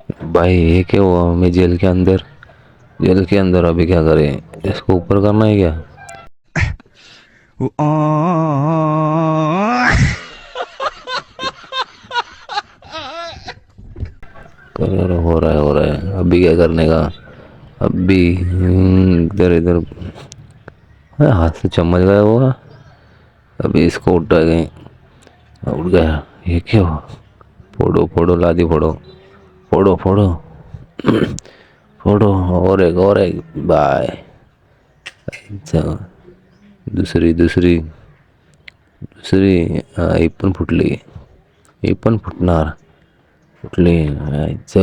भाई ये क्या हुआ? मैं जेल के अंदर अभी क्या करें? इसको ऊपर करना है क्या? कर हो रहा है, अभी क्या करने का? अभी इधर इधर। अरे हाथ से चम्मच गया हुआ। अभी इसको उठा गए। उठ गया। ये क्या हुआ? फोड़ो फोड़ो लादी फोड़ो। फोड़ो फोड़ो। फोड़ो। और एक बाय। अच्छा, दुसरी दुसरी दुसरी. ही पण फुटली. ही पण फुटणार. फुटली. अच्छा,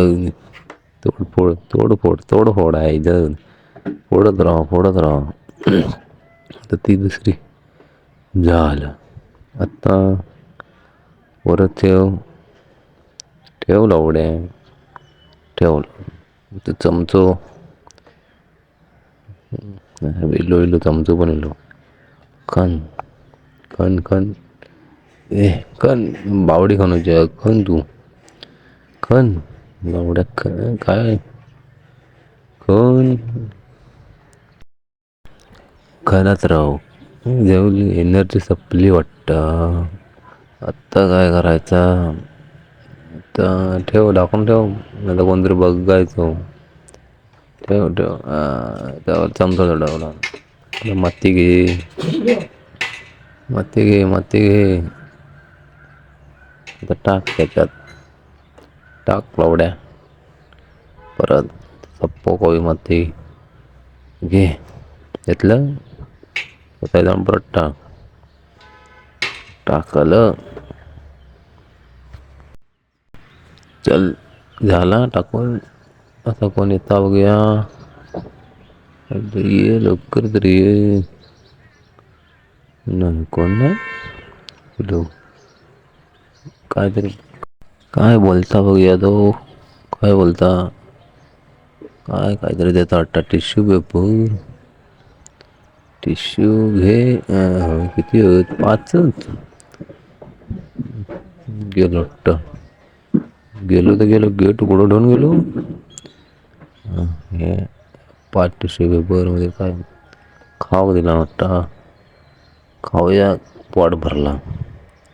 तोडफोड तोडफोड तोडफोड आहे इथं. फोडत राहा फोडत राहा. आता ती दुसरी. झालं. आता परत ठेव. ठेव लावड्या. ठेवलं. ते चमचो. इल्लो इल्लो चमचो पण इल्लो. खन खन खन. ए खन. बावडी खानूच्या खन तू. खन. बावड्या खन काय? खन. खणत राहू. जेवली एनर्जी संपली वाटतं. आत्ता काय करायचं? तर ठेव टाकून ठेव. नाही तर कोणतरी बघायचं. ठेव ठेव. त्यावर चमचा चढवला. मत्ती घे. मत्ती घे मत्ती घे. आता टाक त्याच्यात. टाक लावड्या. परत सप्पो कोळी मत्ती घे. घेतलं. आता जाऊन परत टाक. टाकलं. चल. झाला टाकून. आता कोण येता बघूया. ये लवकर तरी ये. नाही कोण नाही. हॅलो. काहीतरी काय बोलता बघूया तो. काय बोलता? काहीतरी देता वाटतं. Tissue paper. टिश्यू घे. किती आहेत? 5च. गेलो वाटतं. गेलो तर गेलो. गेट उघडं ठेवून गेलो. हे 5 टिश्यू पेपर मध्ये काय खाऊ दिला वाटतं. खाऊया. पोट भरला.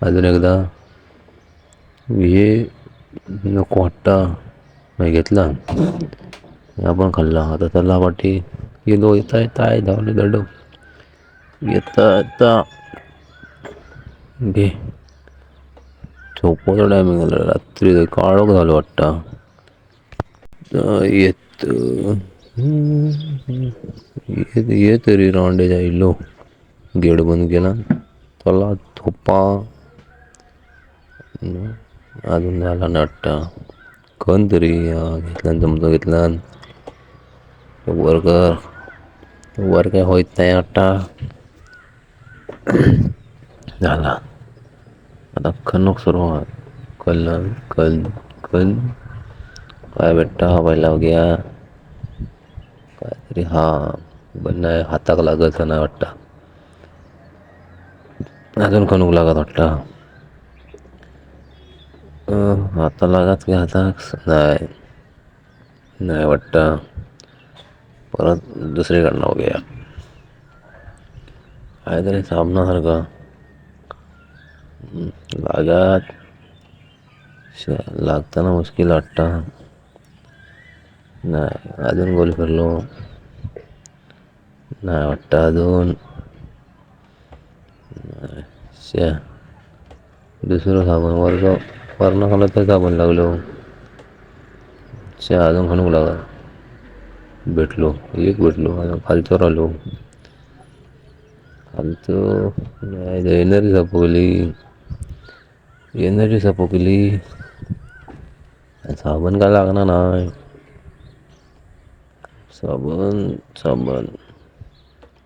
अजून एकदा. हे नको वाटतं. नाही घेतला. आपण खाल्ला. आता त्याला वाटी गेलो. येता धावले दडो. येता घे. झोपायचा टायमिंग झाला. रात्री काळोख झालं वाटतं. येत ये तरी रांडे जायलो. गेट बंद केला. चला झोपा. अजून झाला ना वाटतं. कोण तरी घेतला. चमचा घेतला. वर काय होत नाही वाटतं. झाला. आता खणूक सुरुवात. कल कल कल. काय भेटतं पहिला बघूया. काहीतरी पण नाही हाताक लागत नाही वाटतं. अजून खणूक लागत वाटतं. हाता लागत की हाताक नाही. नाही वाटतं. परत दुसरीकडनं बघूया. काहीतरी साबणासारखं लागत. लागताना मुश्किल वाटतं. नाही. अजून गोल फिरलो. नाही वाटतं अजून. दुसरं साबण वरण खालं तर साबण लागलो. अजून खणूक लागत. भेटलो. एक भेटलो. अजून खालच्यावर आलो. खालचं एनर्जी संपवली. एनर्जी संपवली. साबण काय लागणार नाही. साबण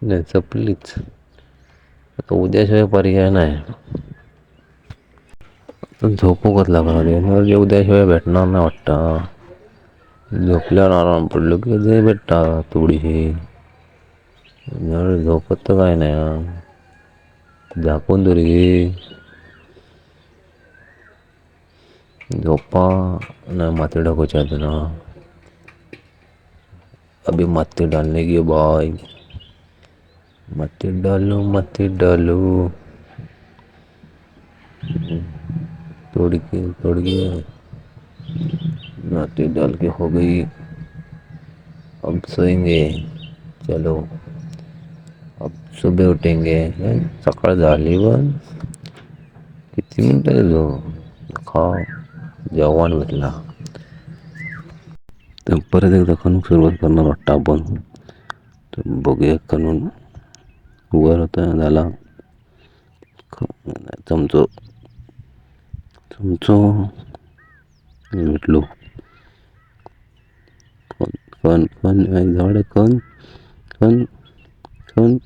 नाही संपलीच. आता उद्याशिवाय पर्याय नाही. झोपू कसं लागणार? एनर्जी उद्याशिवाय भेटणार नाही वाटतं. झोपल्यावर आराम पडलो की जे भेटतात थोडीशी. झोपत तर काय नाही. झाकून तरी घे. झोपा ना माथे ढको चाहते ना। अभी मत्ती डालने की भाई, मत्ती डालो मत्ती डालो। तोड़ के मत्ती डाल के हो गई। अब सोएंगे। चलो अब सुबह उठेंगे। सकाळ झाली पण किती मिनिटं जो खाव जेवण भेटला तर परत एकदा खाऊन सुरुवात करणार वाटतं आपण. तर बघूया करून वर होता झाला चमचो चमचो भेटलो. खन खन झाड खन खन खन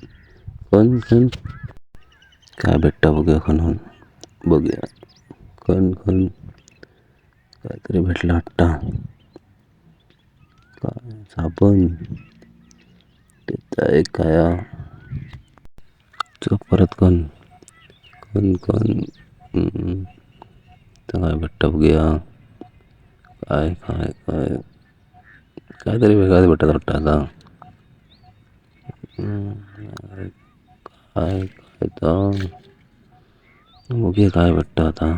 खन खन काय भेटतं बघूया खणून. बघूया खन खन काहीतरी भेटलं वाटतं. काय साबण त्याचा एक काया परत खन खन खन काय भेटतं बघूया. काय काय काय काहीतरी वेगळाच भेटत वाटतं आता. काय काय तर बघूया काय भेटतं आता.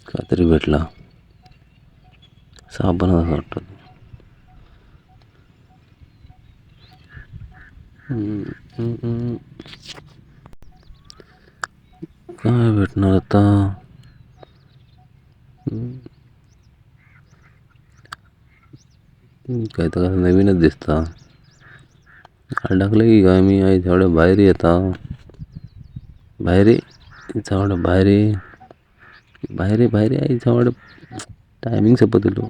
काहीतरी भेटला साबण असं वाटतं. काय भेटणार आता. काय तर नवीनच दिसता. टाकलं की काय मी आई तेवढं बाहेर येता बाहेर झावड बाहेर बाहेर आई झावड टायमिंग संपत दिलो.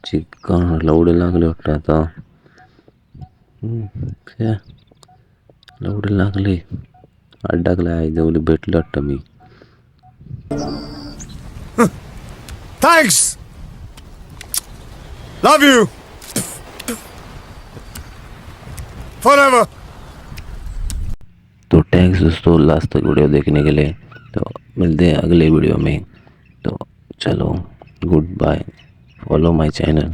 चिकन लवडे लागले वाटतं आता. लवडे लागले टाकले आई जवळ भेटलं वाटतं मी. Thanks! Love you! Forever! तो टैक्स दोस्तों लास्ट तक वीडियो देखने के लिए। तो मिलते हैं अगले वीडियो में। तो चलो गुड बाय, फॉलो माय चैनल।